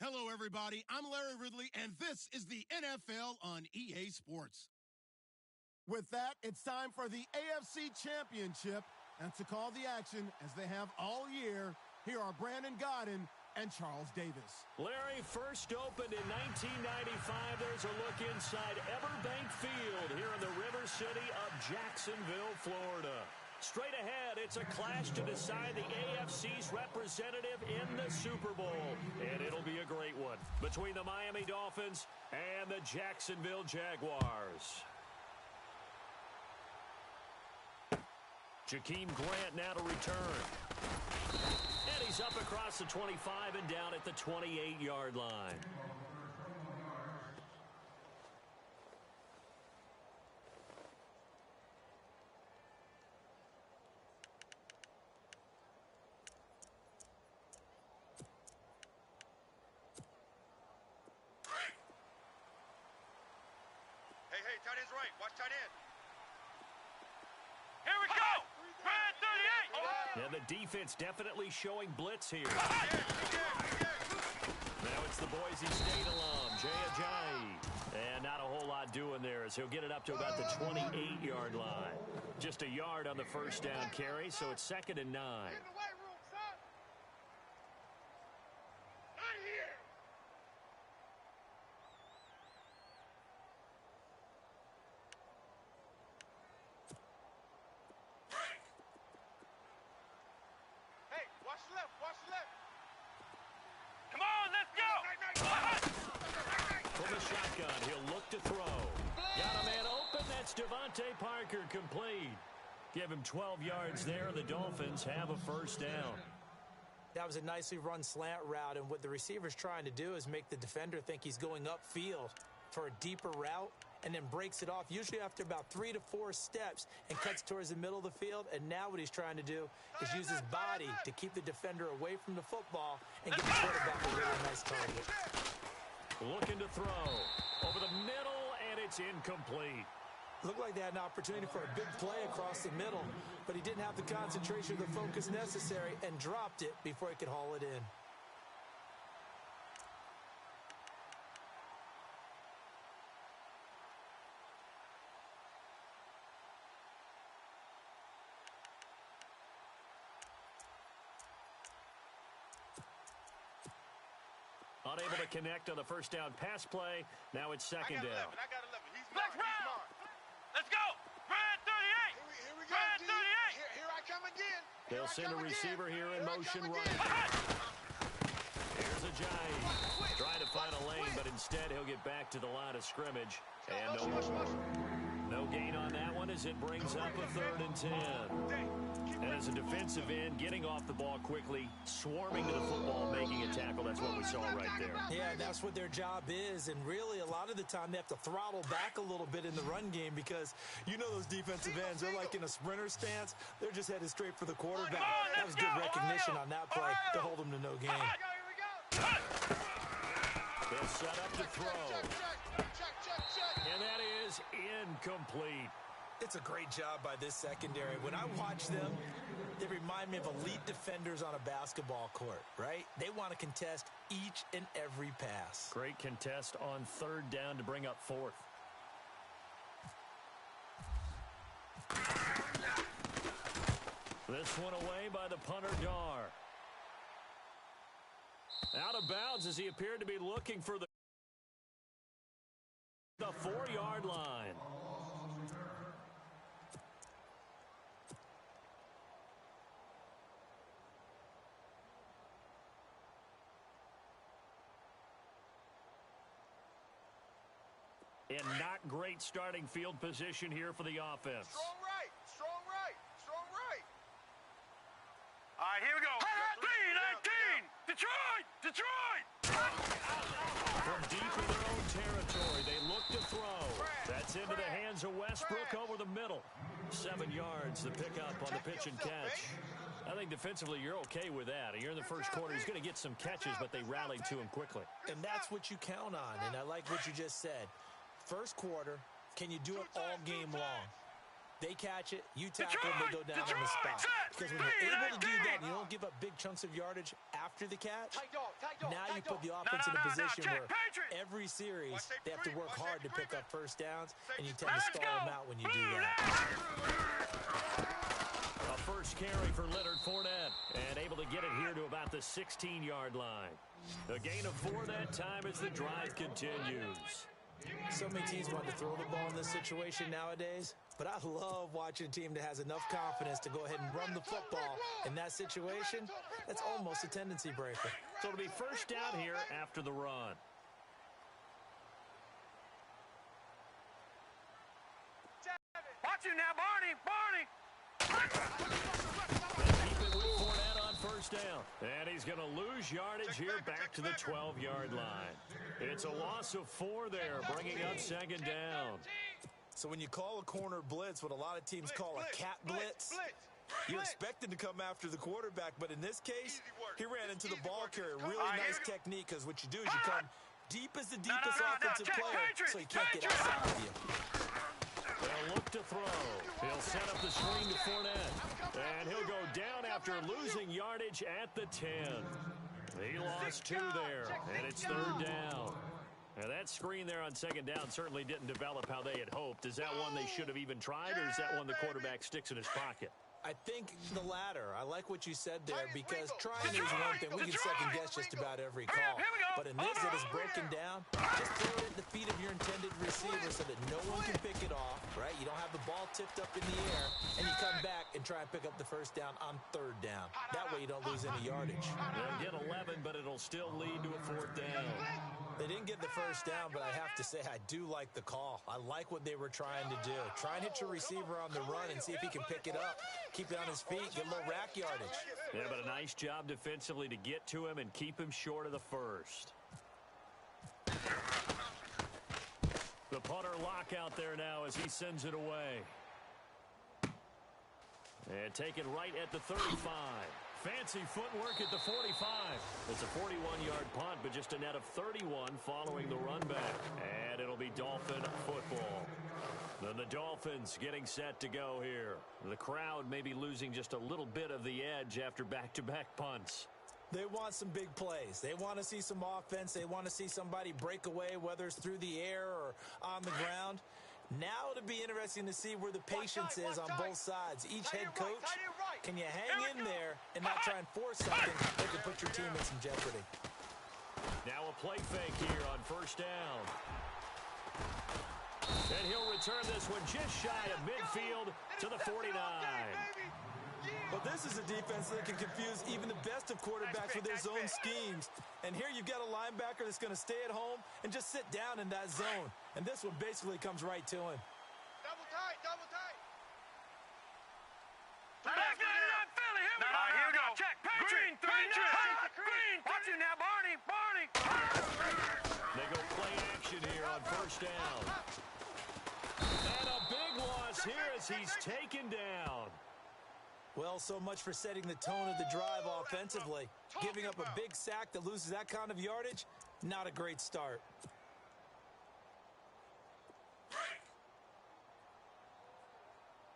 Hello, everybody. I'm Larry Ridley, and this is the NFL on EA Sports. With that, it's time for the AFC Championship. And to call the action, as they have all year, here are Brandon Godden and Charles Davis. Larry, first opened in 1995. There's a look inside Everbank Field here in the River City of Jacksonville, Florida. Straight ahead, it's a clash to decide the AFC's representative in the Super Bowl. And it'll be a great one between the Miami Dolphins and the Jacksonville Jaguars. Jakeem Grant now to return. And he's up across the 25 and down at the 28-yard line. Hey, tight end's right. Watch tight end. Here we go! Red 38! And the defense definitely showing blitz here. Now it's the Boise State alum, Jay Ajayi. And not a whole lot doing there as he'll get it up to about the 28-yard line. Just a yard on the first down carry, so it's 2nd and 9. Parker complete. Give him 12 yards there. The Dolphins have a first down. That was a nicely run slant route, and what the receiver's trying to do is make the defender think he's going upfield for a deeper route and then breaks it off, usually after about 3 to 4 steps, and cuts towards the middle of the field. And now what he's trying to do is use his body to keep the defender away from the football and get the quarterback a really nice target. Looking to throw over the middle, and it's incomplete. Looked like they had an opportunity for a big play across the middle, but he didn't have the concentration or the focus necessary and dropped it before he could haul it in. Unable to connect on the first down pass play. Now it's 2nd down. I got 11. He's Let's mine. He's round! mine. Let's go! Red 38! Here we go, Red D. 38! Here I come again. They'll send a receiver here in motion right. Here's Ajayi. Trying to find a lane, but instead he'll get back to the line of scrimmage. And no gain on that one as it brings up a 3rd and 10. And as a defensive end, getting off the ball quickly, swarming to the football, making a tackle. That's what we saw right there. Yeah, that's what their job is. And really, a lot of the time, they have to throttle back a little bit in the run game because you know those defensive ends, they're like in a sprinter stance. They're just headed straight for the quarterback. That was good recognition on that play to hold them to no gain. They'll set up to throw. And that is incomplete. It's a great job by this secondary. When I watch them, they remind me of elite defenders on a basketball court, right? They want to contest each and every pass. Great contest on 3rd down to bring up 4th. This one away by the punter, Dar. Out of bounds as he appeared to be looking for the 4-yard line. And not great starting field position here for the offense. Strong right. Strong right. Strong right. All right, here we go. 19! Detroit! Detroit! From deep in their own territory, they look to throw. That's into the hands of Westbrook over the middle. 7 yards, the pickup on the pitch and catch. I think defensively you're okay with that. Here in the first quarter, he's going to get some catches, but they rallied to him quickly. And that's what you count on, and I like what you just said. First quarter, can you do it all game long? They catch it, you tackle them, they go down on the spot. Because when you're able to do that, and you don't give up big chunks of yardage after the catch, now you put the offense in a position where every series they have to work hard to pick up first downs, and you tend to stall them out when you do that. A first carry for Leonard Fournette, and able to get it here to about the 16-yard line. A gain of 4 that time as the drive continues. So many teams want to throw the ball in this situation nowadays, but I love watching a team that has enough confidence to go ahead and run the football. In that situation, that's almost a tendency breaker. So it'll be first down here after the run. Watch you now, Barney! Barney! They keep it with Fournette on first down. And he's going to lose yardage here back to the 12-yard line. It's a loss of 4 there, bringing up second down. So when you call a corner blitz, what a lot of teams call a cat blitz, you expect him to come after the quarterback. But in this case, he ran into the ball carrier. Really nice technique, because what you do is you come deep as the deepest offensive player, so he can't get outside of you. They'll look to throw. He'll set up the screen to Fournette. And he'll go down after losing yardage at the 10. He lost 2 there, and it's third down. Now that screen there on second down certainly didn't develop how they had hoped. Is that one they should have even tried, or is that one the quarterback sticks in his pocket? I think the latter. I like what you said there, because trying is one thing. We can second-guess just about every call. But in this, it is broken down. Just throw it at the feet of your intended receiver so that no one can pick it off, right? You don't have the ball tipped up in the air, and you come back and try and pick up the first down on third down. That way you don't lose any yardage. They'll get 11, but it'll still lead to a fourth down. They didn't get the first down, but I have to say I do like the call. I like what they were trying to do. Try and hit your receiver on the run and see if he can pick it up, keep it on his feet, get a little rack yardage. Yeah, but a nice job defensively to get to him and keep him short of the first. The punter lock out there now as he sends it away. And taken right at the 35. Fancy footwork at the 45. It's a 41-yard punt, but just a net of 31 following the run back. And it'll be Dolphin football. Then the Dolphins getting set to go here. The crowd may be losing just a little bit of the edge after back-to-back punts. They want some big plays. They want to see some offense. They want to see somebody break away, whether it's through the air or on the ground. Now it'll be interesting to see where the patience is on both sides. Each head coach, can you hang in there and not try and force something that could put your team in some jeopardy? Now a play fake here on first down. And he'll return this one just shy of midfield to the 49. Well, this is a defense that can confuse even the best of quarterbacks with their zone schemes. And here you've got a linebacker that's going to stay at home and just sit down in that zone. And this one basically comes right to him. Double tight, double tight. Back in that Philly. Here we go. Check. Green, 3-2. Green. Watch you now, Barney. Barney. They go play action here on first down. And a big loss here as he's taken down. Well, so much for setting the tone of the drive offensively. Giving up a big sack that loses that kind of yardage, not a great start.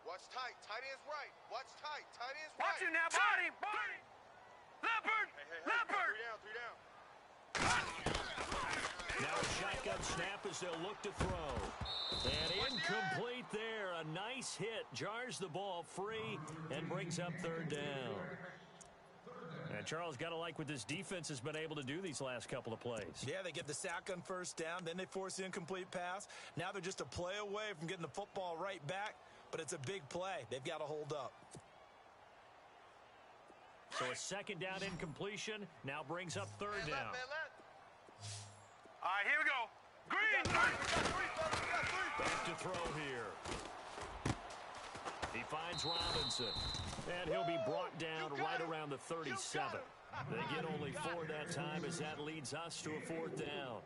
Watch tight. Tight ends right. Watch tight. Tight ends right. Watch you now, Barney. Barney. Leopard. Leopard. 3 down. Now a shotgun snap as they'll look to throw. And incomplete there. A nice hit. Jars the ball free and brings up third down. And Charles, got to like what this defense has been able to do these last couple of plays. Yeah, they get the sack on first down. Then they force the incomplete pass. Now they're just a play away from getting the football right back. But it's a big play. They've got to hold up. So a second down incompletion now brings up third down. All right, here we go. Green. Back to throw here. He finds Robinson. And he'll be brought down right around the 37. They get only 4 that time as that leads us to a fourth down.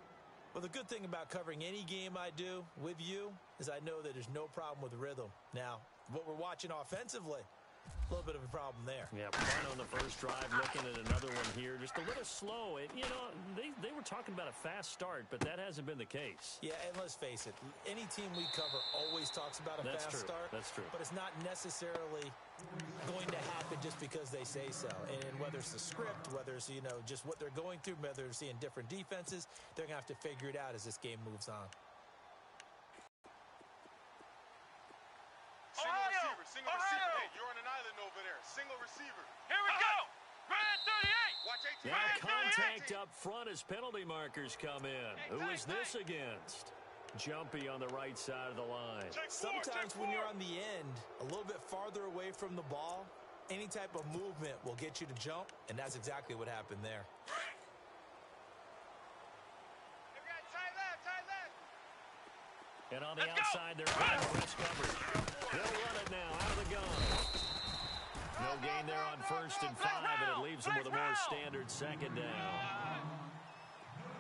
Well, the good thing about covering any game I do with you is I know that there's no problem with rhythm. Now, what we're watching offensively, A little bit of a problem there. Yeah, punt on the first drive, looking at another one here. Just a little slow. And, you know, they were talking about a fast start, but that hasn't been the case. Yeah, and let's face it, any team we cover always talks about a fast start. That's true. But it's not necessarily going to happen just because they say so. And whether it's the script, whether it's, you know, just what they're going through, whether they're seeing different defenses, they're going to have to figure it out as this game moves on. Single receiver. Hey, you're on an island over there. Single receiver. Here we go. Grand 38. Watch 18. Now contact up front as penalty markers come in. Who is this against? Jumpy on the right side of the line. Sometimes when you're on the end, a little bit farther away from the ball, any type of movement will get you to jump, and that's exactly what happened there. And on the outside, they're going to press coverage. They'll run it now out of the gun. No gain there on 1st and 5, and it leaves them with a more standard second down.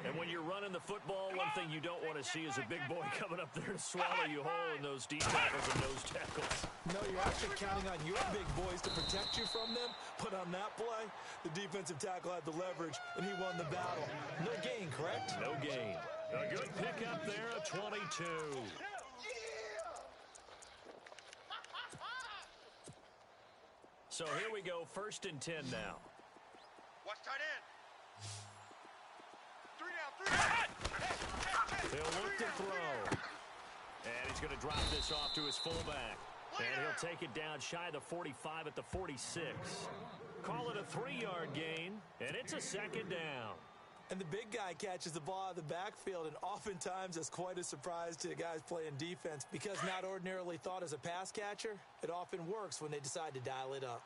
And when you're running the football, one thing you don't want to see is a big boy coming up there to swallow you whole in those deep tackles and nose tackles. No, you're actually counting on your big boys to protect you from them, but on that play, the defensive tackle had the leverage, and he won the battle. No gain, correct? No gain. A good pickup there, a 22. So here we go, 1st and 10 now. Watch tight end. 3 down. He'll look to throw. And he's going to drop this off to his fullback. And he'll take it down shy of the 45 at the 46. Call it a 3-yard gain, and it's a second down. And the big guy catches the ball out of the backfield, and oftentimes that's quite a surprise to the guys playing defense because not ordinarily thought as a pass catcher, it often works when they decide to dial it up.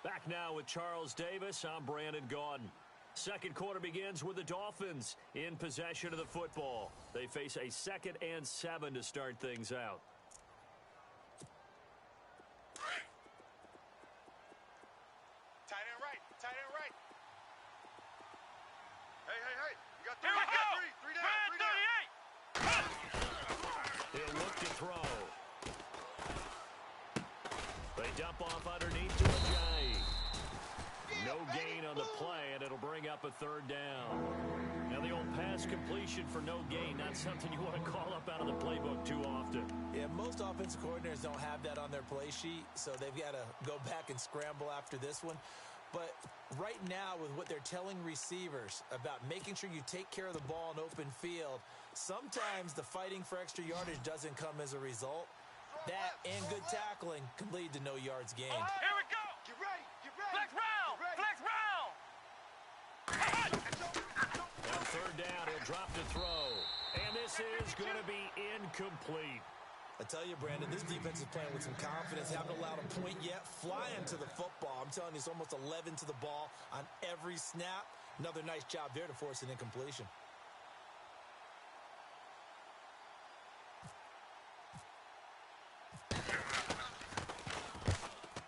Back now with Charles Davis, I'm Brandon Gaudin. Second quarter begins with the Dolphins in possession of the football. They face a 2nd and 7 to start things out. Tight end right. Hey. You got 3. Here we go. 3 down. He'll look to throw. They dump off underneath to Ajayi. No gain on the play, and it'll bring up a 3rd down. Now the old pass completion for no gain, not something you want to call up out of the playbook too often. Yeah, most offensive coordinators don't have that on their play sheet, so they've got to go back and scramble after this one. But right now, with what they're telling receivers about making sure you take care of the ball in open field, sometimes the fighting for extra yardage doesn't come as a result. That and good tackling can lead to no yards gained. Here we go. Get ready. Flex round. On 3rd down, he'll drop to throw. And this is going to be incomplete. I tell you, Brandon, this defense is playing with some confidence. Haven't allowed a point yet. Flying to the football. I'm telling you, it's almost 11 to the ball on every snap. Another nice job there to force an incompletion.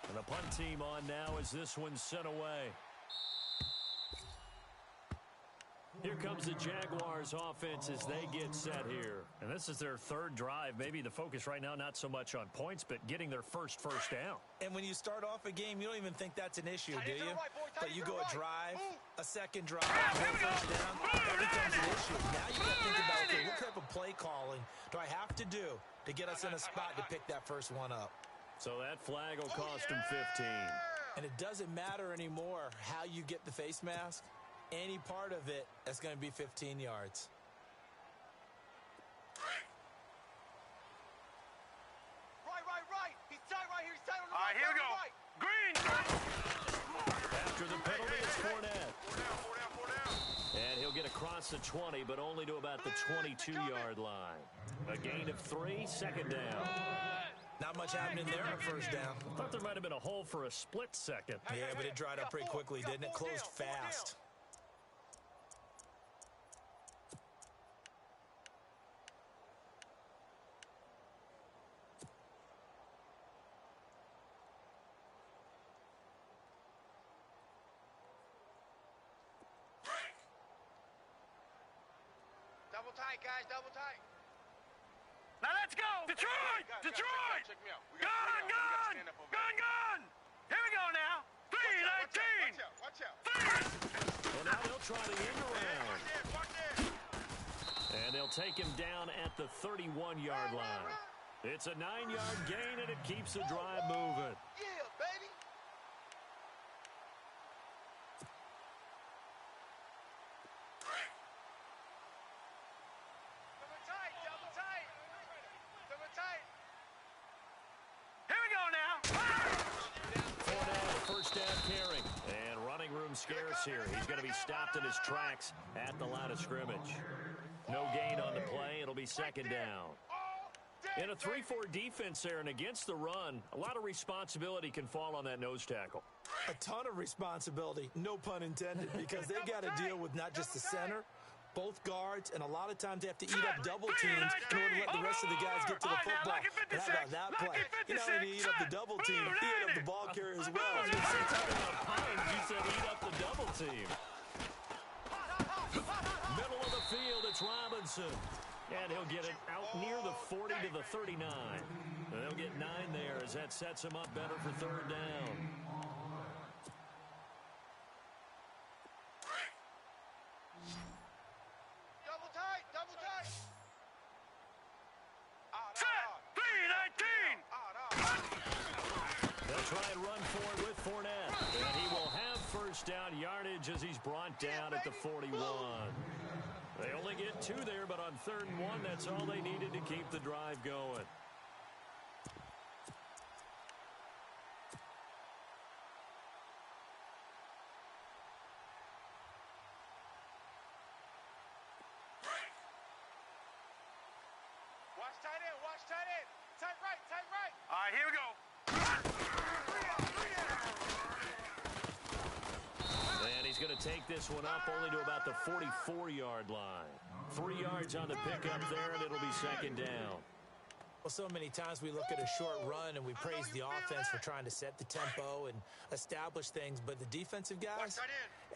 And the punt team on now as this one's sent away. Here comes the Jaguars offense as they get set here. And this is their 3rd drive. Maybe the focus right now not so much on points, but getting their first down. And when you start off a game, you don't even think that's an issue, do you? But you go a drive, a second drive, first down, that becomes an issue. Now you got to think about, okay, what type of play calling do I have to do to get us in a spot to pick that first one up? So that flag will cost him 15. And it doesn't matter anymore how you get the face mask. Any part of it, that's going to be 15 yards. Right. He's tight right here. He's tight on the All right, here we go. right. Green. After the penalty, it's Fournette. 4 down. And he'll get across the 20, but only to about the 22-yard line. A gain of 3, 2nd down. Not much happening there on first down. Thought there might have been a hole for a split second. Yeah, but it dried up pretty quickly, didn't it? Closed fast. Double tight, guys. Double tight. Now let's go. Detroit. Detroit. Gun. Here we go now. 3-19. Watch out. Well, now they'll try the end around. And they'll take him down at the 31-yard line. It's a 9-yard gain, and it keeps the drive moving. Yeah, baby. Double tight. Here we go now. Fournette, first down carry. And running room scarce here. He's going to be stopped in his tracks at the line of scrimmage. No gain on the play. It'll be second down. In a 3-4 defense there and against the run, a lot of responsibility can fall on that nose tackle. A ton of responsibility, no pun intended, because they've got to deal with not just the center, both guards, and a lot of times they have to eat up double teams in order to let the rest of the guys get to the football. But how about that play? You not only eat up the double team, he ate up the ball carrier as well. I was going to say, talking about puns, you said eat up the double team. Middle of the field, it's Robinson. And he'll get it out near the 40 to the 39. And they'll get 9 there as that sets him up better for third down. Double tight. Set. 3-19. They'll try and run for it with Fournette. And he will have first down yardage as he's brought down at the 41. They only get 2 there, but on 3rd and 1, that's all they needed to keep the drive going. Watch tight end. Tight right. All right, here we go. And he's going to take this one up only to about the 44-yard line. 3 yards on the pickup there, and it'll be second down. Well, so many times we look at a short run and we praise the offense for trying to set the tempo and establish things, but the defensive guys,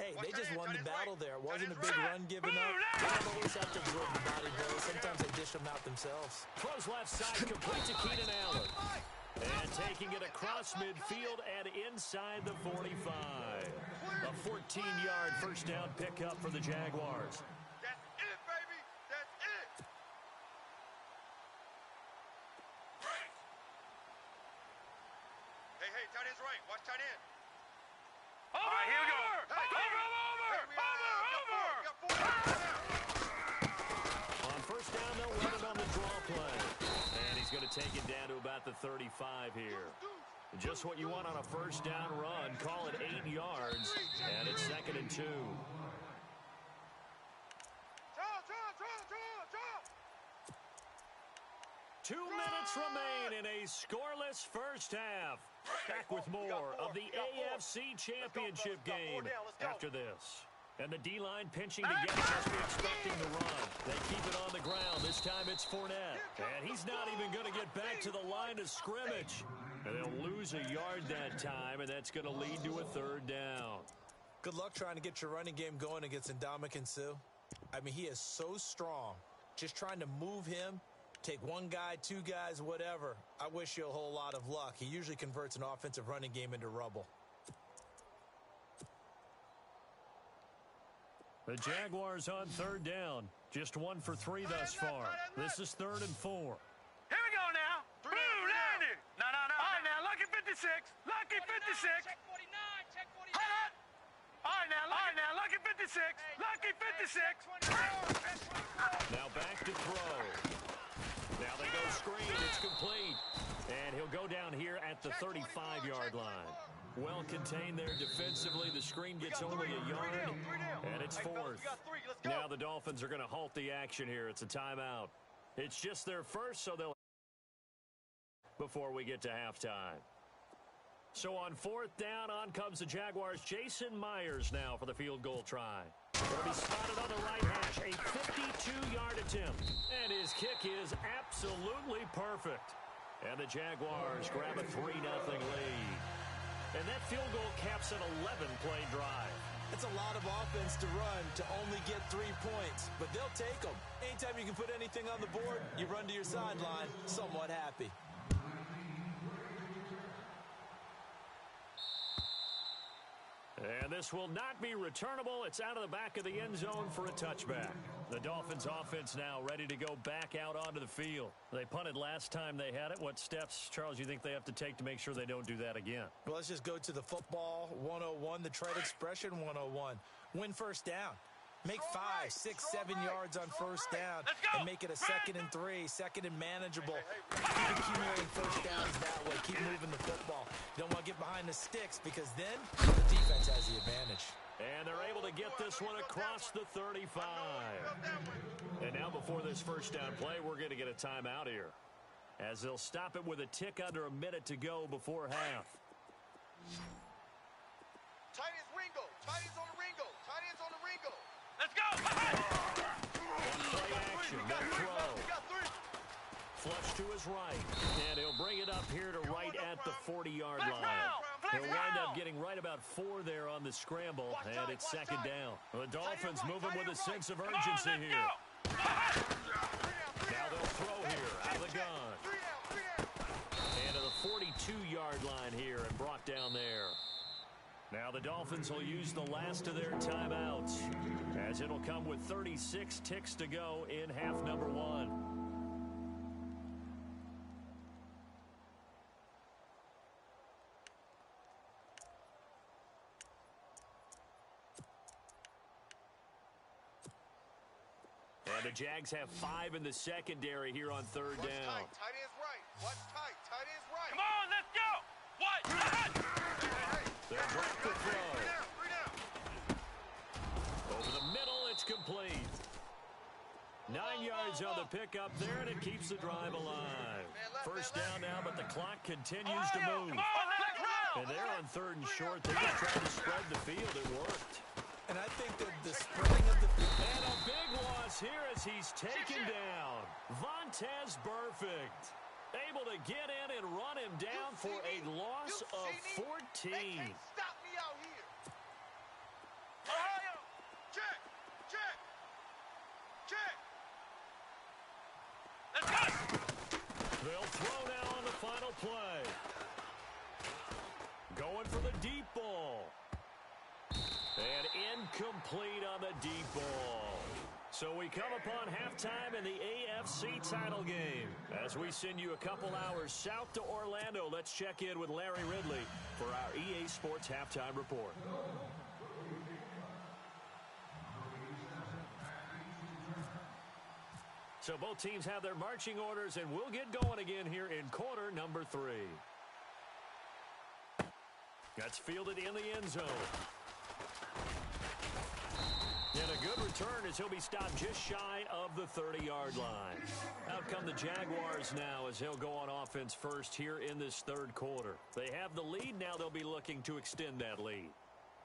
hey, they just won the battle there. It wasn't a big run given up. They don't always have to absorb the body blows. Sometimes they dish them out themselves. Throws left side, complete to Keenan Allen. And taking it across midfield and inside the 45. A 14-yard first down pickup for the Jaguars. That's it, baby. That's it. Hey, tight end's right. Watch tight end. All right, here we go. Over. On first down, they'll run it on the draw play. And he's going to take it down to about the 35 here. Just what you want on a first down run. Call it 8 yards, and it's 2nd and 2. Draw. 2 minutes remain in a scoreless first half. Back with more of the AFC Championship game after this. And the D-line pinching together must be expecting the run. They keep it on the ground. This time it's Fournette. And he's not even going to get back to the line of scrimmage. And they'll lose a yard that time, and that's going to lead to a 3rd down. Good luck trying to get your running game going against Ndamukong Suh. I mean, he is so strong. Just trying to move him, take 1 guy, 2 guys, whatever. I wish you a whole lot of luck. He usually converts an offensive running game into rubble. The Jaguars on 3rd down. Just 1 for 3 thus far. This is 3rd and 4. Here we go now. Blue 90. No. All right, now, lucky 56. Lucky 56. Check 49. Check 49. All right, now, lucky 56. Lucky 56. Now back to throw. Now they go screen. It's complete. And he'll go down here at the 35-yard line. Well contained there defensively. The screen gets only a yard, and it's 4th. Now the Dolphins are going to halt the action here. It's a timeout. It's just their first, so they'll before we get to halftime. So on 4th down, on comes the Jaguars. Jason Myers now for the field goal try. Going to be spotted on the right hash. A 52-yard attempt. And his kick is absolutely perfect. And the Jaguars grab a 3-0 lead. And that field goal caps an 11-play drive. It's a lot of offense to run to only get 3 points, but they'll take them. Anytime you can put anything on the board, you run to your sideline somewhat happy. And this will not be returnable. It's out of the back of the end zone for a touchback. The Dolphins offense now ready to go back out onto the field. They punted last time they had it. What steps, Charles, you think they have to take to make sure they don't do that again? Well, let's just go to the football 101, the trade expression 101. Win first down. Make 5, 6, 7 yards on first down and make it a 2nd and 3, 2nd and manageable. Keep accumulating first downs that way. Keep moving the football. You don't want to get behind the sticks because then the defense has the advantage. And they're able to get this one across the 35. And now before this first down play, we're going to get a timeout here, as they'll stop it with a tick under a minute to go before half. Tight end's Ringo. Tight end's on the Ringo. Tight end's on the Ringo. Let's go! Play action, no throw. Flush to his right, and he'll bring it up here to right at the 40-yard line. He'll wind up getting right about 4 there on the scramble, and it's 2nd down. The Dolphins moving with a sense of urgency here. Now they'll throw here out of the gun. And to the 42-yard line here and brought down there. Now the Dolphins will use the last of their timeouts, as it'll come with 36 ticks to go in half number 1. And the Jags have 5 in the secondary here on 3rd down. Tight end's right. Watch tight. Tight end's right. Come on, let's go! What? They'll drop the throw. Over the middle, it's complete. 9 yards on the pickup there, and it keeps the drive alive. First down now, but the clock continues to move. And they're on 3rd and short. They just tried to spread the field. It worked. And I think that the spreading of the field. And a big loss here as he's taken down. Vontaze Burfict able to get in and run him down for a loss of 14. They can't stop me out here. Ohio, check, check, check. Let's go! They'll throw now on the final play. Going for the deep ball. And incomplete on the deep ball. So we come upon halftime in the AFC title game. As we send you a couple hours south to Orlando, let's check in with Larry Ridley for our EA Sports Halftime Report. So both teams have their marching orders, and we'll get going again here in quarter number 3. That's fielded in the end zone. And a good return as he'll be stopped just shy of the 30-yard line. Out come the Jaguars now as he'll go on offense first here in this 3rd quarter. They have the lead. Now they'll be looking to extend that lead.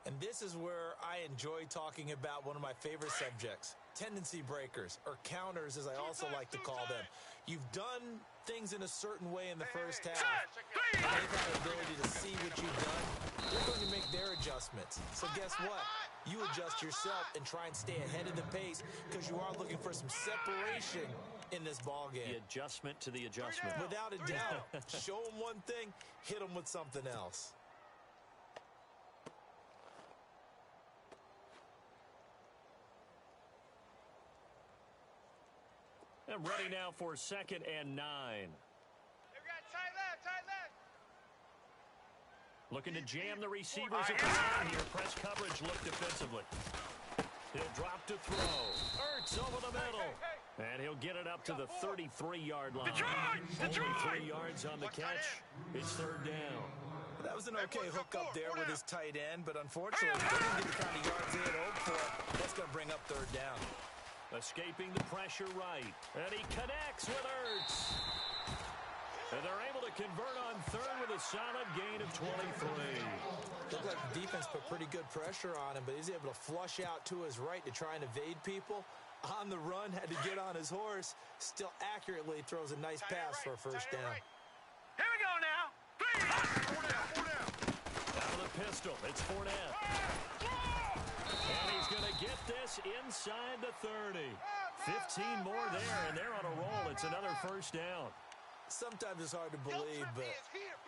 And this is where I enjoy talking about one of my favorite subjects, tendency breakers, or counters as I also like to call them. You've done things in a certain way in the first half. They've had the ability to see what you've done. They're going to make their adjustments. So guess what? You adjust yourself and try and stay ahead of the pace because you are looking for some separation in this ball game. The adjustment to the adjustment. Without a doubt. Show them one thing, hit them with something else. And ready now for 2nd and 9. Looking to jam the receivers at the line here. Press coverage, look defensively. He'll drop to throw. Ertz over the middle. And he'll get it up to the 33-yard line. Only 3 yards on the catch. It's 3rd down. That was an okay hook up there with his tight end, but unfortunately, they didn't get the kind of yards they had hoped for. That's going to bring up 3rd down. Escaping the pressure right. And he connects with Ertz. And they're able to convert on 3rd with a solid gain of 23. Looked like the defense put pretty good pressure on him, but he's able to flush out to his right to try and evade people. On the run, had to get on his horse. Still accurately throws a nice pass for a first down. Here we go now. 3 down. 4 down. pistol. It's Fournette. And he's going to get this inside the 30. 15 more there, and they're on a roll. It's another first down. Sometimes it's hard to believe, but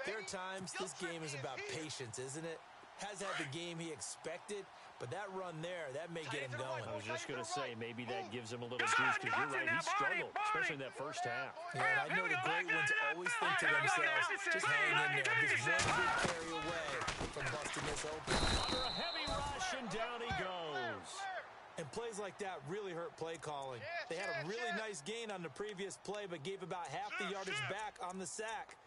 there are times this game is about patience, isn't it? Hasn't had the game he expected, but that run there, that may get him going. I was just going to say, maybe that gives him a little juice, because you're right, he struggled, especially in that first half. Yeah, I know the great ones always think to themselves, just hang in there. I'm just one good carry away from busting this open. Under a heavy rush, and down he goes. And plays like that really hurt play calling. They had a really nice gain on the previous play, but gave about half the yardage back on the sack.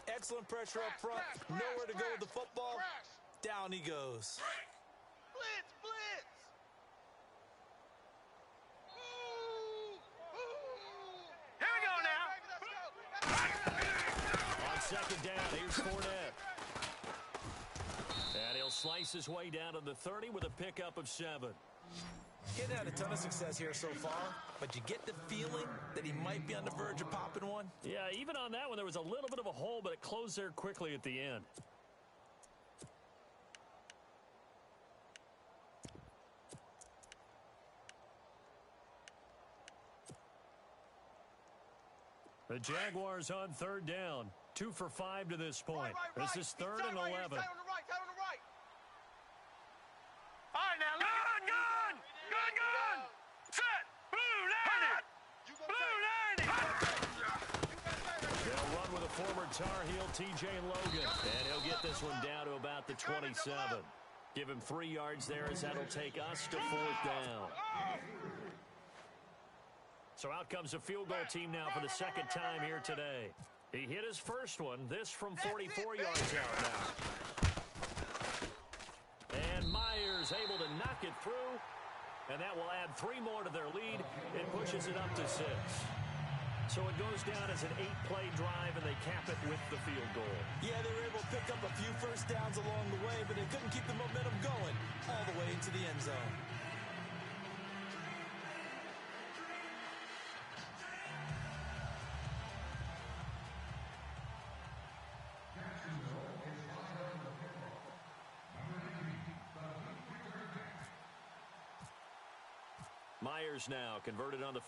Excellent pressure up front, nowhere to go with the football. Down he goes. Blitz, blitz. Here we go now. On second down, here's Fournette. And he'll slice his way down to the 30 with a pickup of 7. Getting had a ton of success here so far, but you get the feeling that he might be on the verge of popping one. Yeah, even on that one, there was a little bit of a hole, but it closed there quickly at the end. The Jaguars on third down. 2 for 5 to this point. This is 3rd and 11. Stay on the right, stay on the right. All right, now, gun! Set! Blue 90! They'll run with a former Tar Heel, T.J. Logan. And he'll get this one down to about the 27. Give him 3 yards there, as that'll take us to 4th down. So out comes a field goal team now for the second time here today. He hit his first one, this from 44 yards out now. And Myers able to knock it through, and that will add 3 more to their lead. It pushes it up to 6. So it goes down as an 8-play drive, and they cap it with the field goal. Yeah, they were able to pick up a few first downs along the way, but they couldn't keep the momentum going all the way into the end zone. Myers now converted on the.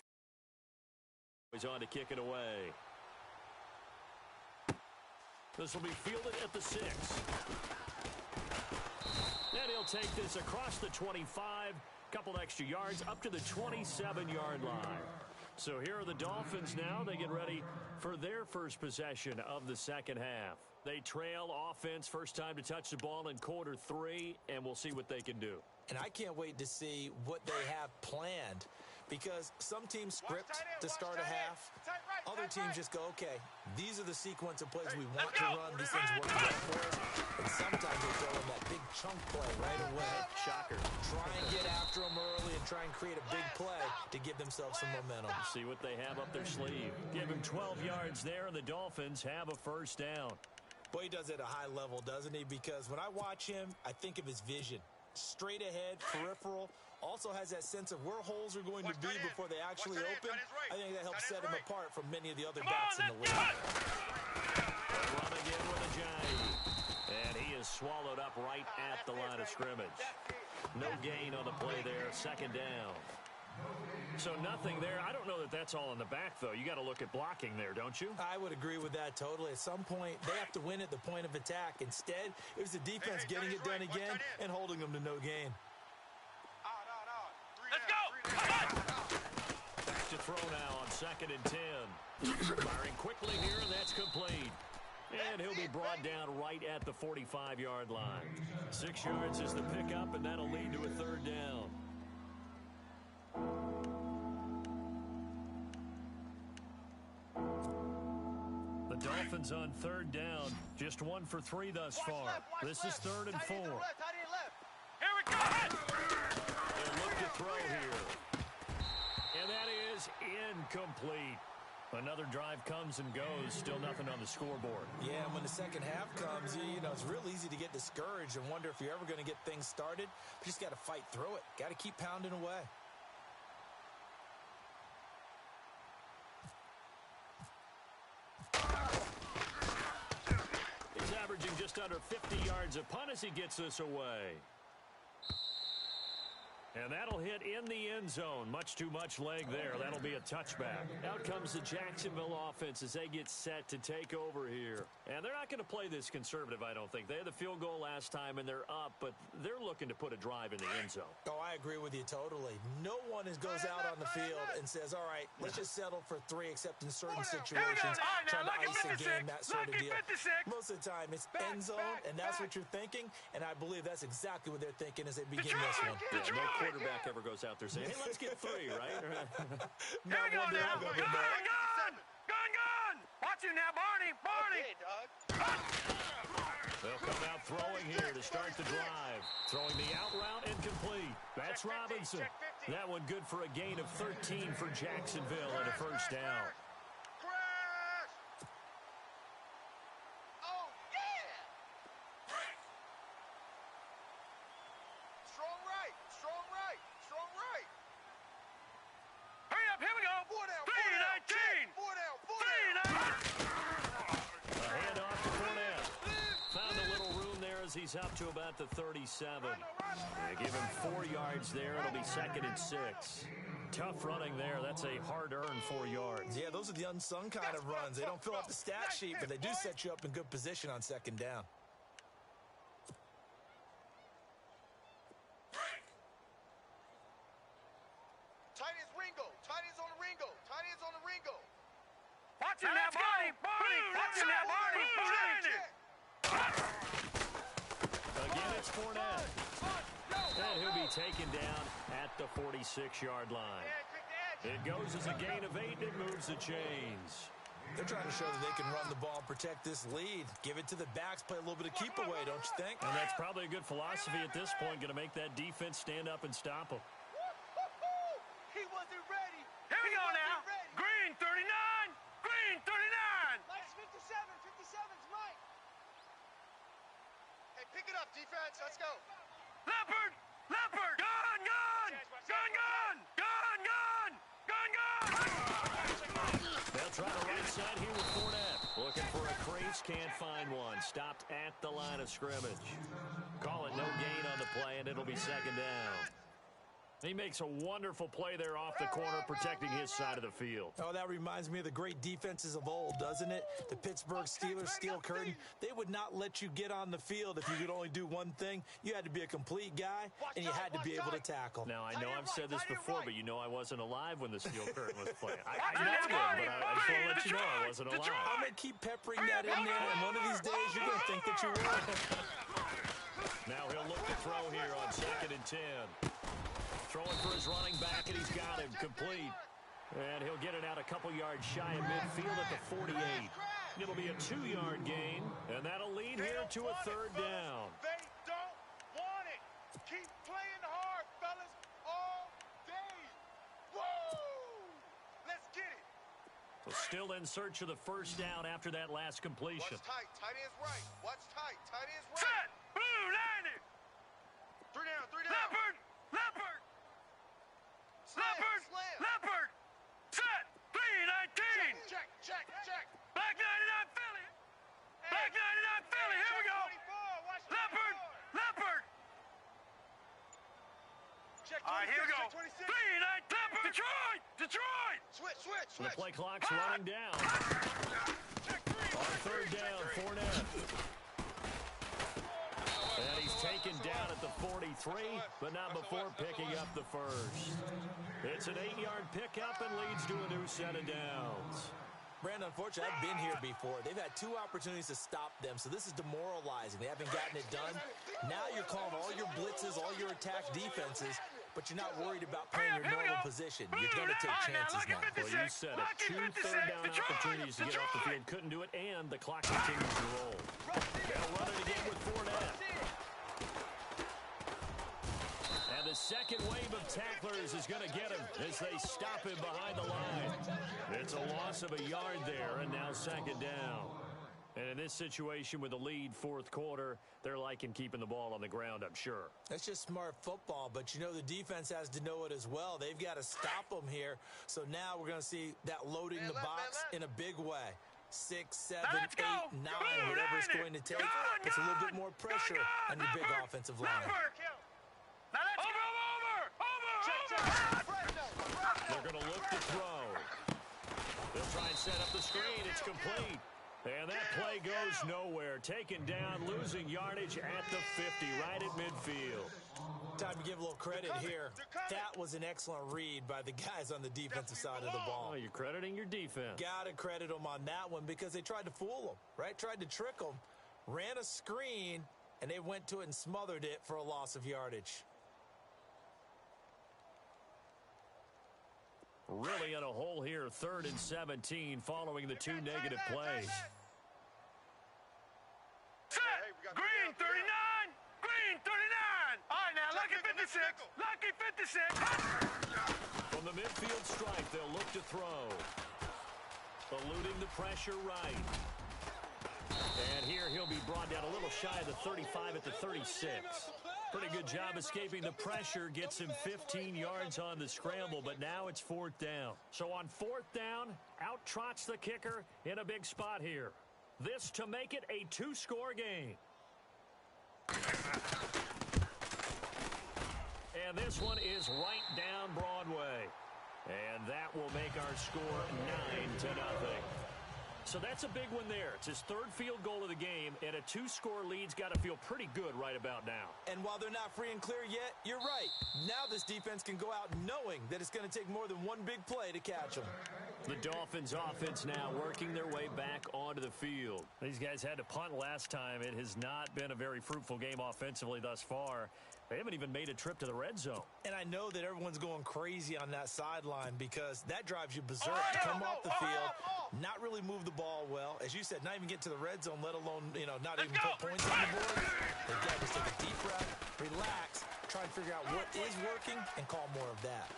He's on to kick it away. This will be fielded at the 6. And he'll take this across the 25. Couple extra yards up to the 27-yard line. So here are the Dolphins now. They get ready for their first possession of the second half. They trail offense, first time to touch the ball in quarter 3, and we'll see what they can do. And I can't wait to see what they have planned, because some teams script to start a half. Other teams just go, okay, these are the sequence of plays we want to run. These things work well for us. And sometimes they throw in that big chunk play right away. Shocker. Try and get after them early and try and create a big play to give themselves some momentum. See what they have up their sleeve. Give him 12 yards there, and the Dolphins have a first down. Boy, he does it at a high level, doesn't he? Because when I watch him, I think of his vision. Straight ahead, peripheral, also has that sense of where holes are going to be before they actually open. I think that helps set him apart from many of the other backs in the league. Run again with a Jag. And he is swallowed up right at the line of scrimmage. No gain on the play there, second down. So nothing there. I don't know that that's all in the back, though. You got to look at blocking there, don't you? I would agree with that totally. At some point, they have to win at the point of attack. Instead, it was the defense getting it done again and holding them to no gain. Let's go! Back to throw now on 2nd and 10. Firing quickly here, and that's complete. And he'll be brought down right at the 45-yard line. 6 yards is the pickup, and that'll lead to a 3rd down. The Dolphins on 3rd down. Just 1 for 3 thus far. This is 3rd and 4. Here we go! They'll look to throw here. And that is incomplete. Another drive comes and goes. Still nothing on the scoreboard. Yeah, and when the second half comes, you know, it's real easy to get discouraged and wonder if you're ever going to get things started. But you just got to fight through it. Got to keep pounding away. He's averaging him just under 50 yards a punt as he gets this away. And that'll hit in the end zone. Much too much leg there. That'll be a touchback. Out comes the Jacksonville offense as they get set to take over here. And they're not going to play this conservative, I don't think. They had the field goal last time, and they're up, but they're looking to put a drive in the end zone. Oh, I agree with you totally. No one goes out on the field and says, all right, let's just settle for 3, except in certain situations, trying to ice a game, that sort of deal. Most of the time, it's end zone, and that's what you're thinking, and I believe that's exactly what they're thinking as they begin this one. Yeah, no quarterback ever goes out there saying, hey, let's get 3, right? Not one that I've ever met. Gun! Watch you now, Barney! Okay, dog. They'll come out throwing here to start the drive. Throwing the out route incomplete. That's Robinson. That one good for a gain of 13 for Jacksonville and a first down. Crash! Oh, yeah! Strong right, strong right, strong right. Hurry up, here we go! 4 down, 3-19! 4 down, 4 down. A handoff to Fournette. Found a little room there as he's up to about the 37. They give him 4 yards there. It'll be 2nd and 6. Tough running there. That's a hard-earned 4 yards. Yeah, those are the unsung kind of runs. They don't fill up the stat sheet, but they do set you up in good position on 2nd down. Tight end's Ringo. Tight end's on the Ringo. Tight end's on the Ringo. Watch him now, Barney! Watch him now, Barney! Again, it's Fournette. And he'll be taken down at the 46-yard line. It goes as a gain of 8. It moves the chains. They're trying to show that they can run the ball and protect this lead. Give it to the backs, play a little bit of keep away, don't you think? And that's probably a good philosophy at this point, going to make that defense stand up and stop them. He wasn't ready. Here we go now! Green 39! Green 39! Nice 57. 57's right. Hey, pick it up, defense. Let's go. Leopard! Leopard! Gun! Gun! Gun! Gun! Gun! Gun! Gun! Gun! They'll try the right side here with Fournette. Looking for a crease, can't find one. Stopped at the line of scrimmage. Call it no gain on the play, and it'll be 2nd down. He makes a wonderful play there off the corner, protecting his side of the field. Oh, that reminds me of the great defenses of old, doesn't it? The Pittsburgh Steelers, Steel Curtain. They would not let you get on the field if you could only do one thing. You had to be a complete guy, and you had to be able to tackle. Now, I know I've said this before, but you know I wasn't alive when the Steel Curtain was playing. I know it, but I just want to let you know I wasn't alive. I'm going to keep peppering that in there, and one of these days you're going to think that you will. Now he'll look to throw here on 2nd and 10. Throwing for his running back, and he's got him complete. And he'll get it out a couple yards shy of midfield at the 48. It'll be a 2-yard gain, and that'll lead here to a 3rd down. They don't want it. Keep playing hard, fellas, all day. Woo! Let's get it. So still in search of the first down after that last completion. Watch tight. Tight end's right. Watch tight. Tight end's right. Set! Blue 90! 3 down. 3 down. Leopard! Leopard! Leopard! Slam. Leopard! Set! 3-19! Check. Black 99 Philly! Black 99 Philly! Here we go! 24. Watch Leopard! 24. Leopard! Check 26. All right, here we go. Check 26. 3-19 Leopard! Detroit! Detroit! Switch. The play clock's running down. Check 3. On 3rd down, Fournette. And he's taken down at the 43, but not before picking up the first. It's an 8-yard pickup and leads to a new set of downs. Brandon, unfortunately, I've been here before. They've had 2 opportunities to stop them, so this is demoralizing. They haven't gotten it done. Now you're calling all your blitzes, all your attack defenses, but you're not worried about playing your normal position. You're going to take chances now. Well, you said it. 2 third-down opportunities to get off the field. Couldn't do it, and the clock continues to roll. They'll run it again with Fournette. And the second wave of tacklers is going to get him as they stop him behind the line. It's a loss of a yard there, and now 2nd down. And in this situation with the lead 4th quarter, they're liking keeping the ball on the ground, I'm sure. That's just smart football, but you know the defense has to know it as well. They've got to stop them here. So now we're going to see that loading the box in a big way. 6, 7, 8, 9, whatever it's going to take. It's a little bit more pressure on your big offensive line. Now let's over. They're going to look to throw. They'll try and set up the screen. It's complete. And that play goes nowhere. Taken down, losing yardage at the 50, right at midfield. Time to give a little credit here. That was an excellent read by the guys on the defensive side of the ball. Oh, you're crediting your defense. Got to credit them on that one because they tried to fool them, right? Tried to trick them, ran a screen, and they went to it and smothered it for a loss of yardage. Really in a hole here, 3rd and 17, following the 2 negative plays. Green 39! Green 39! All right, now, lucky 56! Lucky 56! From the midfield stripe, they'll look to throw. Eluding the pressure right. And here he'll be brought down a little shy of the 35 at the 36. Pretty good job escaping the pressure. Gets him 15 yards on the scramble, but now it's 4th down. So on 4th down, out trots the kicker in a big spot here. This to make it a 2-score game. And this one is right down Broadway. And that will make our score 9-0. So that's a big one there. It's his 3rd field goal of the game, and a 2-score lead's got to feel pretty good right about now. And while they're not free and clear yet, you're right. Now this defense can go out knowing that it's going to take more than one big play to catch them. The Dolphins offense now working their way back onto the field. These guys had to punt last time. It has not been a very fruitful game offensively thus far. They haven't even made a trip to the red zone. And I know that everyone's going crazy on that sideline because that drives you berserk. Come off the field, not really move the ball well. As you said, not even get to the red zone, let alone, not even put points on the board. They've got to just take a deep breath, relax, try and figure out what is working, and call more of that.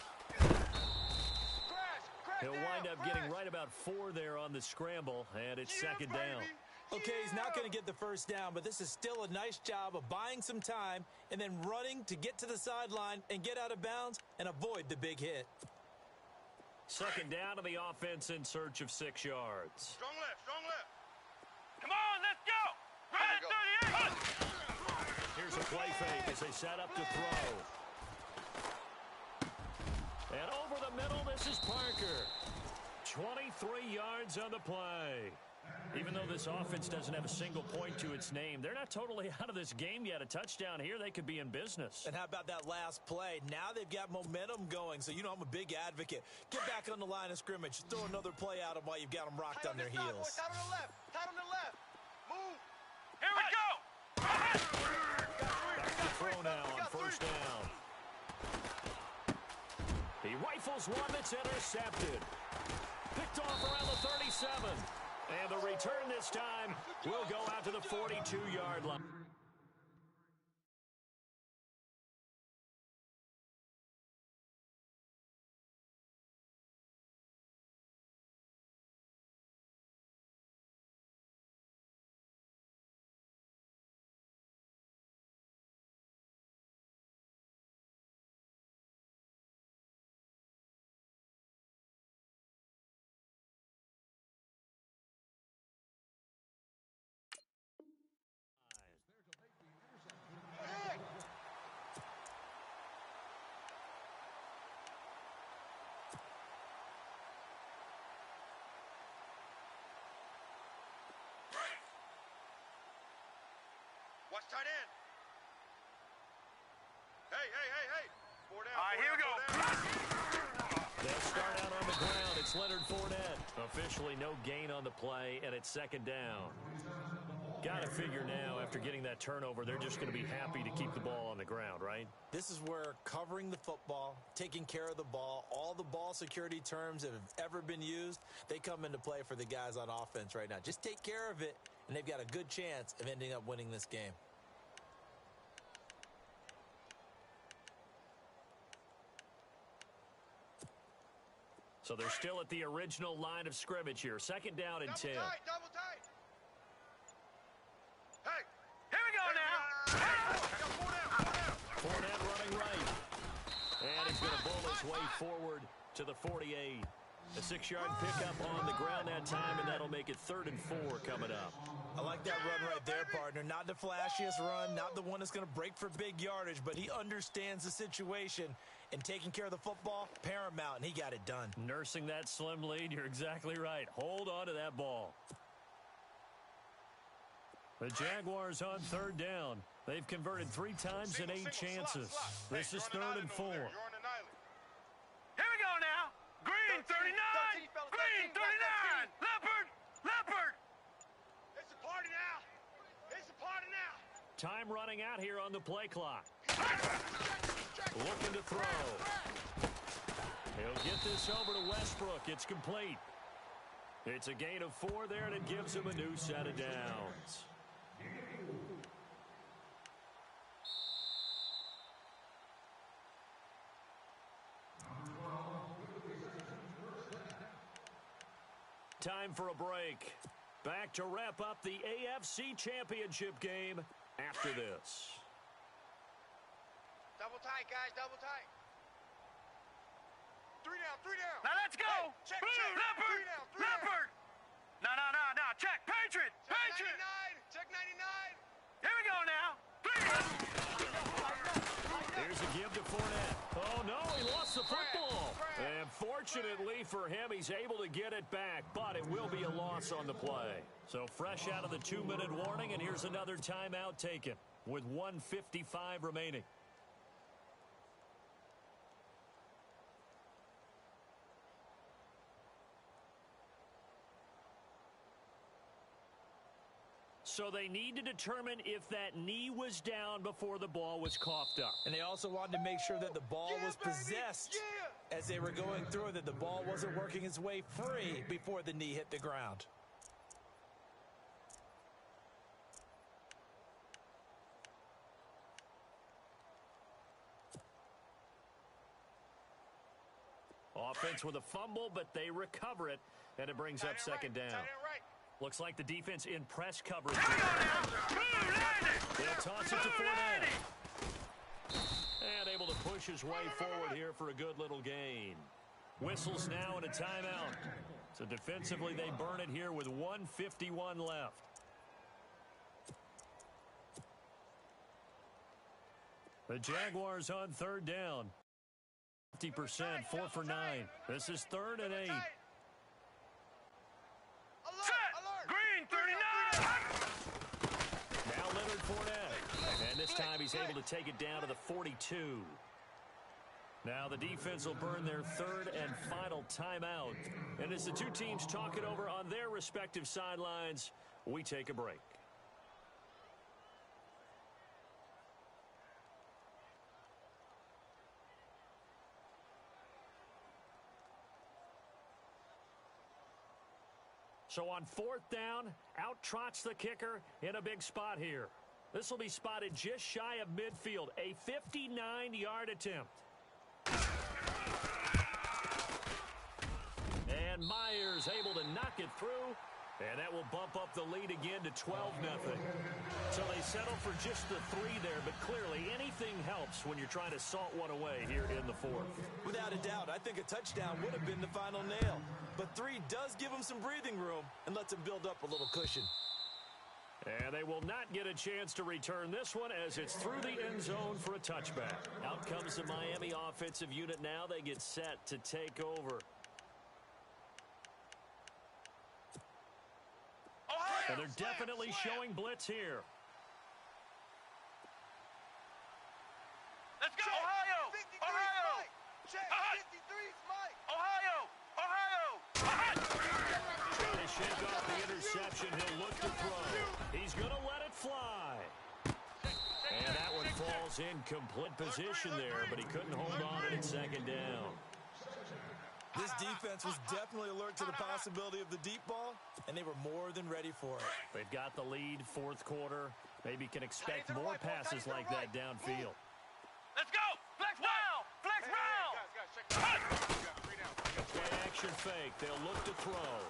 He'll wind up getting right about 4 there on the scramble, and it's 2nd down. Okay, he's not going to get the 1st down, but this is still a nice job of buying some time and then running to get to the sideline and get out of bounds and avoid the big hit. 2nd down to the offense in search of 6 yards. Strong left, strong left. Come on, let's go! Right at 38! Here's a play fake as they set up to throw. And over the middle, this is Parker. 23 yards on the play. Even though this offense doesn't have a single point to its name, they're not totally out of this game yet. A touchdown here, they could be in business. And how about that last play? Now they've got momentum going, so I'm a big advocate. Get back on the line of scrimmage. Throw another play at them while you've got them rocked on their heels. Tight on the left, tight on the left. Move. Here we go! Back to throw now on 1st down. He rifles one that's intercepted. Picked off around the 37. And the return this time will go out to the 42-yard line. Watch tight end. Hey. 4 down. All right, here we go. They'll start out on the ground. It's Leonard Fournette. Officially no gain on the play, and it's 2nd down. Got to figure now, after getting that turnover, they're just going to be happy to keep the ball on the ground, right? This is where covering the football, taking care of the ball, all the ball security terms that have ever been used, they come into play for the guys on offense right now. Just take care of it, and they've got a good chance of ending up winning this game. So they're still at the original line of scrimmage here. 2nd down and 10. Double tight. Hey. Here we go now. Fournette running right. And he's going to bull his way forward to the 48. A 6-yard pickup on the ground that time, and that'll make it 3rd and 4 coming up. I like that run right there, partner. Not the flashiest run, not the one that's going to break for big yardage, but he understands the situation, and taking care of the football, paramount, and he got it done. Nursing that slim lead, you're exactly right. Hold on to that ball. The Jaguars on 3rd down. They've converted 3 times in 8 chances. This is 3rd and 4. Here we go now. Green 39. Green 39. Leopard. It's a party now. It's a party now. Time running out here on the play clock. Looking to throw. He'll get this over to Westbrook. It's complete. It's a gain of 4 there, and it gives him a new set of downs. Time for a break. Back to wrap up the AFC Championship game after this. Double tight, guys. Double tight. 3 down. Now let's go. Hey, check. Leopard. 3 down. Leopard. No. Check. Patriot. Check 99. Check 99. Here we go now. 3. Here's a give to Fournette. Oh, no, he lost the football. And fortunately for him, he's able to get it back, but it will be a loss on the play. So fresh out of the 2-minute warning, and here's another timeout taken with 1:55 remaining. So they need to determine if that knee was down before the ball was coughed up. And they also wanted to make sure that the ball was possessed as they were going through it, that the ball wasn't working its way free before the knee hit the ground. Offense with a fumble, but they recover it, and it brings up 2nd down. Looks like the defense in press coverage. They'll toss it to Fournette. And able to push his way forward here for a good little gain. Whistles now and a timeout. So defensively, they burn it here with 1:51 left. The Jaguars on 3rd down. 50%, 4 for 9. This is 3rd and 8. Green 39. Now Leonard Fournette. And this time he's able to take it down to the 42. Now the defense will burn their 3rd and final timeout. And as the two teams talk it over on their respective sidelines, we take a break. So on 4th down, out trots the kicker in a big spot here. This will be spotted just shy of midfield, a 59-yard attempt. And Myers able to knock it through, and that will bump up the lead again to 12-0. So they settle for just the 3 there, but clearly anything helps when you're trying to salt one away here in the 4th. Without a doubt, I think a touchdown would have been the final nail. But 3 does give them some breathing room and lets them build up a little cushion. And they will not get a chance to return this one as it's through the end zone for a touchback. Out comes the Miami offensive unit now. They get set to take over. And they're definitely showing blitz here. Let's go, Ohio! Ohio! Check 53's Mike. Ohio! Trying to shake off the interception. He'll look to throw. He's going to let it fly. And that one falls in complete position there, but he couldn't hold on at 2nd down. This defense was definitely alert to the possibility of the deep ball, and they were more than ready for it. They've got the lead, 4th quarter. Maybe can expect more passes like that downfield. Let's go! Flex now! Flex now! Play action fake. They'll look to throw.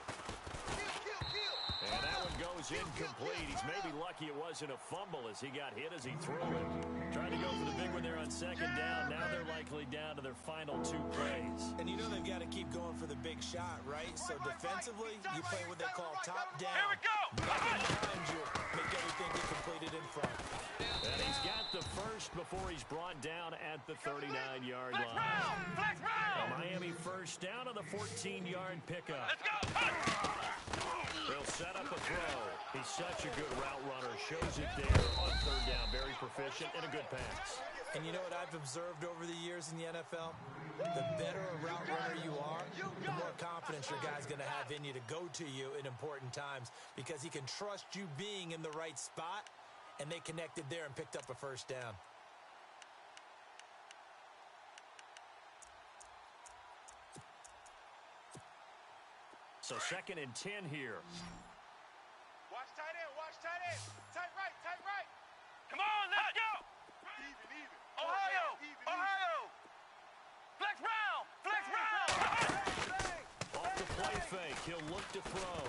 And that one goes incomplete. He's maybe lucky it wasn't a fumble as he got hit as he threw it. Trying to go for the big one there on 2nd down. Now they're likely down to their their final 2 plays. And you know they've got to keep going for the big shot, right? So defensively, you play what they call top down. Here we go. Nothing behind you. Make everything get completed in front. And he's got the first before he's brought down at the 39-yard Flex line. round. Flex round. Miami first down on the 14-yard pickup. Let's go. They'll set up a throw. He's such a good route runner. Shows it there on 3rd down. Very proficient and a good pass. And you know what I've observed over the years in the NFL? The better a route runner you are, the more confidence your guy's going to have in you to go to you in important times because he can trust you being in the right spot, and they connected there and picked up a first down. So 2nd and 10 here. Watch tight end, watch tight end. Tight right, tight right. Come on, let's go. Even. Ohio. Ohio. Flex round. Flex round. Off the play fake. He'll look to throw.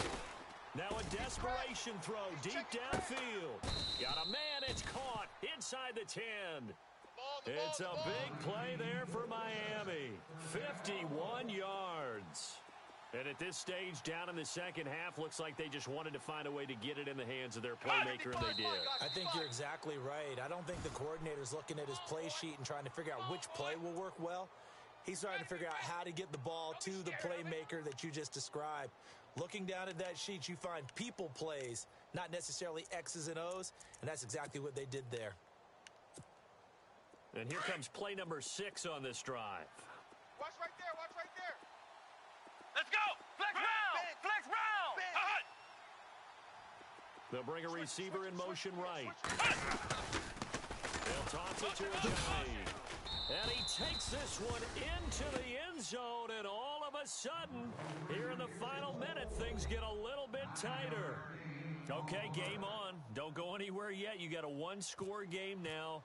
Now a desperation throw deep downfield. Got a man. It's caught inside the 10. It's a big play there for Miami. 51 yards. And at this stage, down in the second half, looks like they just wanted to find a way to get it in the hands of their playmaker, and they did. I think you're exactly right. I don't think the coordinator's looking at his play sheet and trying to figure out which play will work well. He's trying to figure out how to get the ball to the playmaker that you just described. Looking down at that sheet, you find people plays, not necessarily X's and O's, and that's exactly what they did there. And here comes play number 6 on this drive. Watch right there, watch right there. Let's go. Flex round. Flex round. They'll bring a receiver in motion right. They'll toss it to Ajayi. And he takes this one into the end zone, and all of a sudden, here in the final minute, things get a little bit tighter. Okay, game on. Don't go anywhere yet. You got a 1-score game now.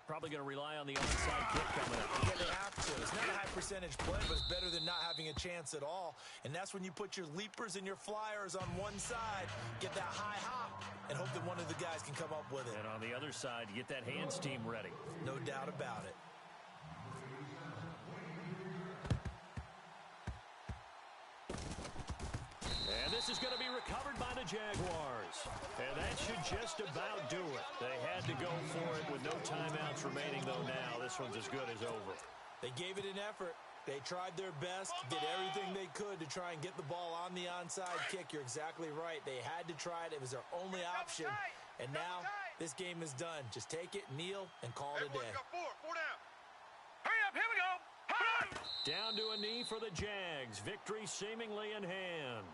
Probably going to rely on the onside kick coming up. Yeah, they have to. It's not a high percentage play, but it's better than not having a chance at all. And that's when you put your leapers and your flyers on one side, get that high hop, and hope that one of the guys can come up with it. And on the other side, you get that hands team ready. No doubt about it. And this is going to be recovered by the Jaguars. And that should just about do it. They had to go for it with no timeouts remaining, though now this one's as good as over. They gave it an effort. They tried their best, did everything they could to try and get the ball on the onside kick. You're exactly right. They had to try it. It was their only option. And now this game is done. Just take it, kneel, and call it a day. Four down. Hurry up. Here we go. Down to a knee for the Jags. Victory seemingly in hand.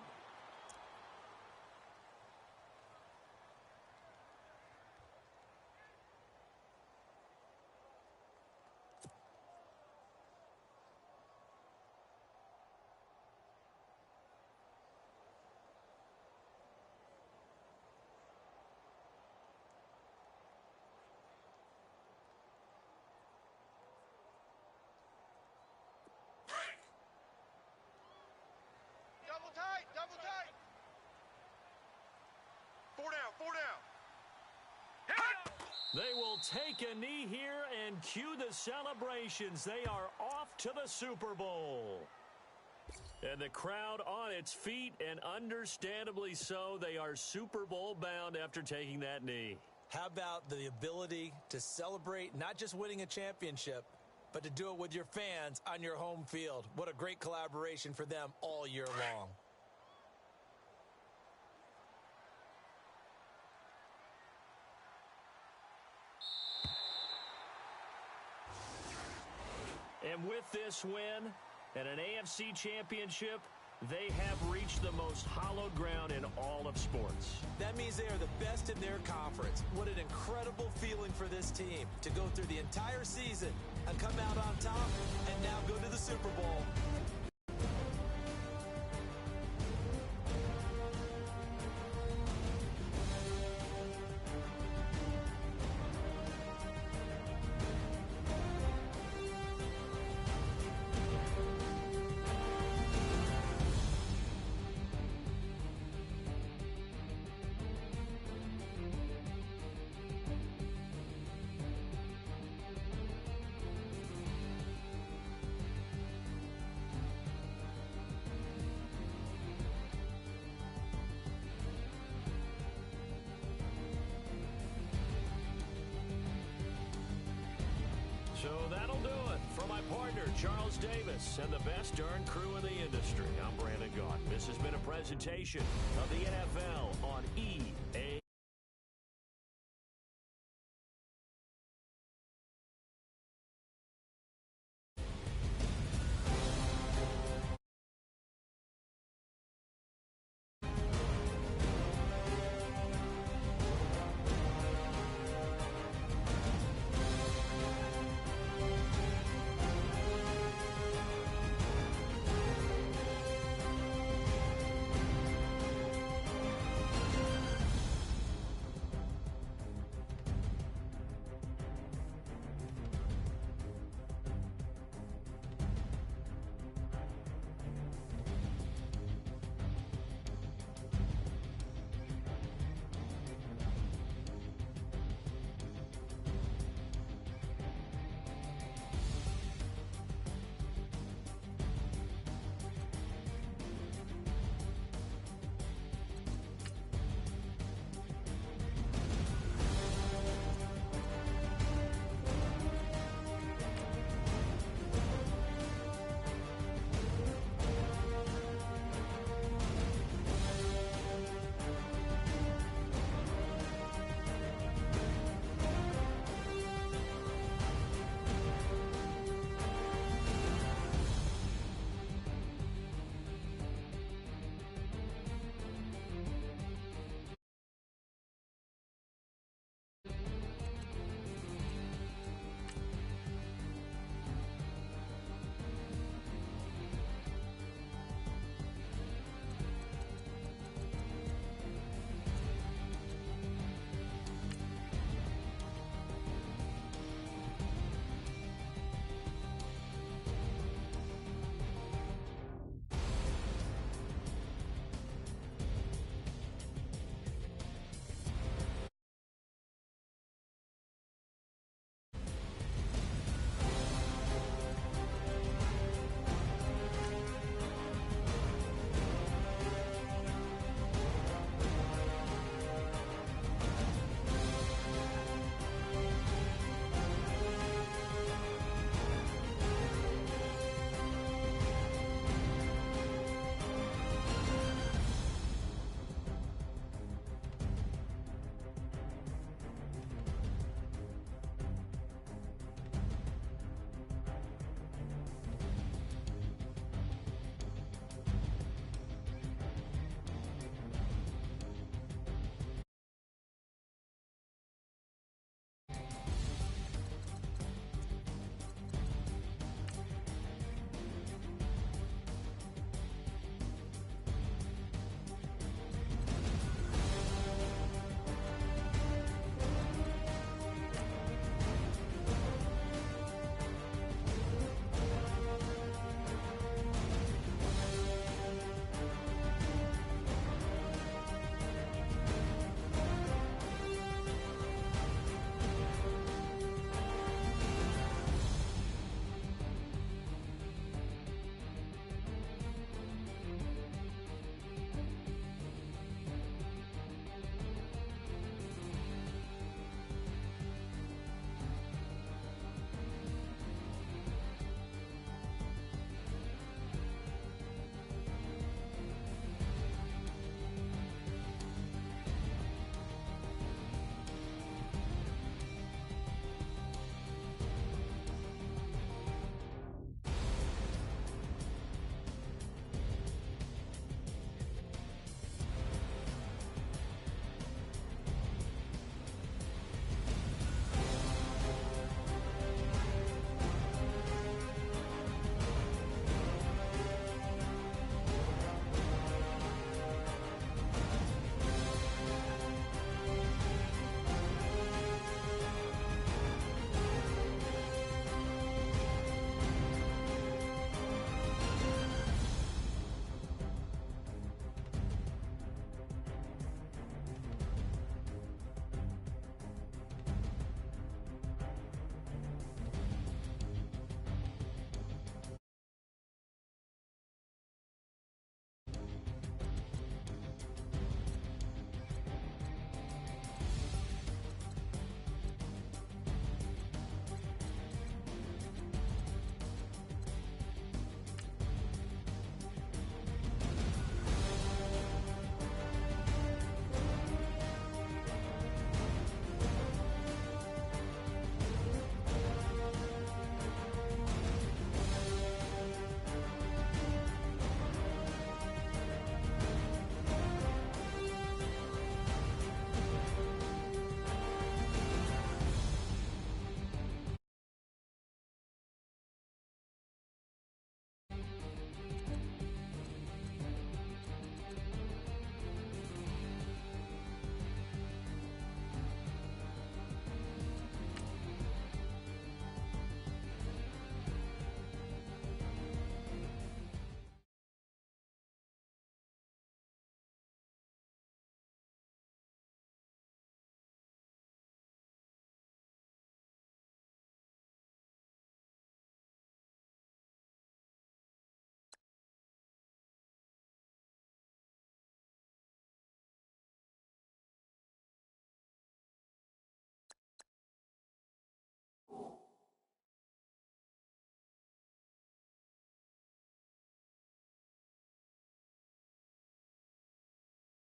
Double tight. Four down. They will take a knee here and cue the celebrations. They are off to the Super Bowl. And the crowd on its feet, and understandably so. They are Super Bowl bound after taking that knee. How about the ability to celebrate not just winning a championship, but to do it with your fans on your home field? What a great collaboration for them all year long. And with this win and an AFC championship, they have reached the most hallowed ground in all of sports. That means they are the best in their conference. What an incredible feeling for this team to go through the entire season and come out on top and now go to the Super Bowl. So that'll do it. For my partner, Charles Davis, and the best darn crew in the industry, I'm Brandon Gaudin. This has been a presentation of the NFL on EA.